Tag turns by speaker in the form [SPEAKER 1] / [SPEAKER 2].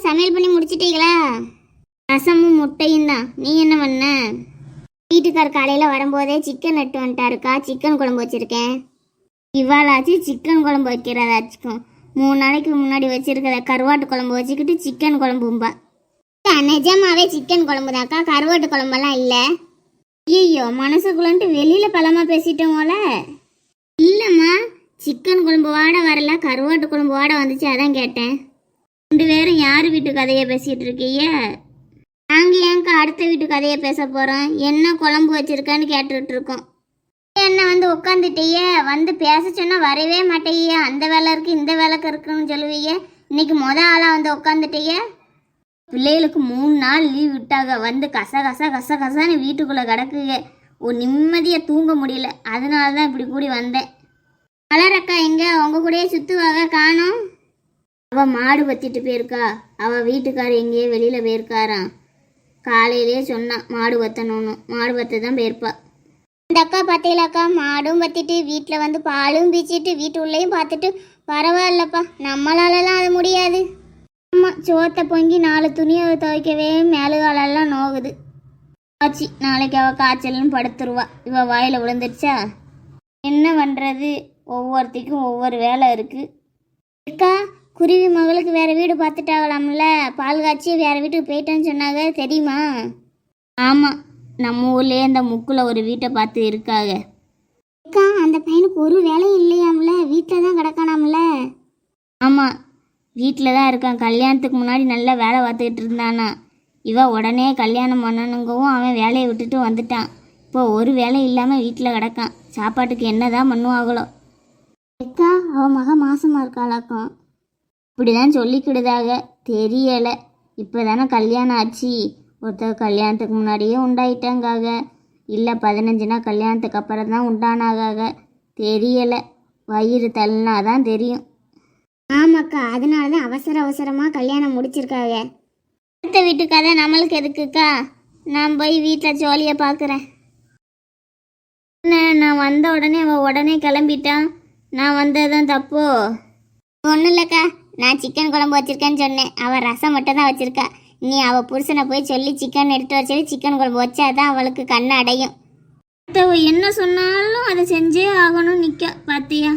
[SPEAKER 1] சமையல் பண்ணி முடிச்சிட்டீங்களா? ரசமும் முட்டையும் தான். நீ என்ன பண்ண? வீட்டுக்கார் காலையில் வரும்போதே சிக்கன் எடுத்து வந்துட்டாருக்கா. சிக்கன் குழம்பு வச்சுருக்கேன். இவாளாச்சு சிக்கன் குழம்பு வைக்கிறதாச்சுக்கும் 3 நாளைக்கு முன்னாடி வச்சிருக்கிறத கருவாட்டு குழம்பு வச்சுக்கிட்டு சிக்கன் குழம்பும்பா. நிஜமாவே சிக்கன் குழம்பு தாக்கா, கருவாட்டு குழம்பெல்லாம் இல்லை. ஐயோ, மனசுக்குள்ளன்ட்டு வெளியில் பலமாக பேசிட்டோமோல. இல்லைம்மா, சிக்கன் குழம்பு வாட வரல, கருவாட்டு குழம்பு வாட வந்துச்சு, அதான் கேட்டேன். 2 பேரும் யார் வீட்டு கதையை பேசிகிட்டு இருக்கீங்க? நாங்கள் ஏங்க அடுத்த வீட்டு கதையை பேச போகிறோம். என்ன குழம்பு வச்சுருக்கான்னு கேட்டுட்டு இருக்கோம். என்ன வந்து உட்காந்துட்டீங்க, வந்து பேச சொன்னால் வரவே மாட்டேங்க. அந்த வேலை இருக்குது இந்த வேலைக்கு இருக்குன்னு சொல்லுவீங்க. இன்னைக்கு ஆளாக வந்து உட்காந்துட்டீங்க. பிள்ளைகளுக்கு 3 நாள் லீவ் விட்டாங்க. வந்து கசன்னு வீட்டுக்குள்ளே கிடக்குங்க. ஒரு நிம்மதியாக தூங்க முடியல. அதனால தான் இப்படி கூடி வந்தேன். மலரக்கா எங்க? உங்க கூடயே சுற்றுவாக காணோம். அவள் மாடு பத்திட்டு போயிருக்கா. அவள் வீட்டுக்காரர் எங்கேயே வெளியில் போயிருக்காராம். காலையிலேயே சொன்னான் மாடு பத்தணும்னு. மாடு பத்த தான் போயிருப்பா. இந்த அக்கா பார்த்தீங்களாக்கா, மாடும் பத்திட்டு வீட்டில் வந்து பாலும் பீச்சிட்டு வீட்டு உள்ளேயும் பார்த்துட்டு பரவாயில்லப்பா. நம்மளாலலாம் அது முடியாது. ஆமாம், சோத்தை பொங்கி 4 துணியை துவைக்கவே மேலுகாலெல்லாம் நோகுது. ஆச்சு, நாளைக்கு அவள் காய்ச்சல்னு படுத்துருவா. இவள் வாயில் விழுந்துடுச்சா என்ன பண்ணுறது? ஒவ்வொருத்திக்கும் ஒவ்வொரு வேலை இருக்குது. அக்கா, குருவி மகளுக்கு வேறு வீடு பார்த்துட்டாகலாம்ல. பால் காய்ச்சி வேறு வீட்டுக்கு போயிட்டேன்னு சொன்னாங்க, தெரியுமா? ஆமாம், நம்ம ஊர்லேயே இந்த முக்கில் ஒரு வீட்டை பார்த்து இருக்காங்க. அக்கா, அந்த பையனுக்கு ஒரு வேலையும் இல்லையாம்ல, வீட்டில் தான் கிடக்கானாம்ல. ஆமாம், வீட்டில் தான் இருக்கான். கல்யாணத்துக்கு முன்னாடி நல்லா வேலை பார்த்துக்கிட்டு இருந்தானா. இவ உடனே கல்யாணம் பண்ணணுங்கவும் அவன் வேலையை விட்டுட்டு வந்துட்டான். இப்போ ஒரு வேலை இல்லாமல் வீட்டில் கிடக்கான். சாப்பாட்டுக்கு என்ன தான் பண்ணுவாங்களோ. அக்கா, அவன் மாசமாக இருக்காளாக்கும். இப்படி தான் சொல்லிக்கிடுதாக, தெரியலை. இப்போ தானே கல்யாணம் ஆச்சு. ஒருத்தர் கல்யாணத்துக்கு முன்னாடியே உண்டாயிட்டாங்காக, இல்லை 15 நாள் கல்யாணத்துக்கு அப்புறம் தான் உண்டானாகாக. தெரியலை, வயிறு தள்ளினாதான் தெரியும். ஆமாக்கா, அதனால தான் அவசரமாக கல்யாணம் முடிச்சிருக்காங்க. அடுத்த வீட்டுக்காக நம்மளுக்கு எதுக்குக்கா? நான் போய் வீட்டில் ஜோலியை பார்க்குறேன். நான் வந்த உடனே அவள் உடனே கிளம்பிட்டான். நான் வந்ததுதான் தப்போ? ஒன்றும் இல்லைக்கா, நான் சிக்கன் குழம்பு வச்சுருக்கேன்னு சொன்னேன். அவள் ரசம் மட்டும் தான் வச்சுருக்கா. நீ அவள் புருஷனை போய் சொல்லி சிக்கன் எடுத்து வச்சு சிக்கன் குழம்பு வச்சாதான் அவளுக்கு கண்ணு அடையும். என்ன சொன்னாலும் அதை செஞ்சே ஆகணும் நிற்க பார்த்தியா?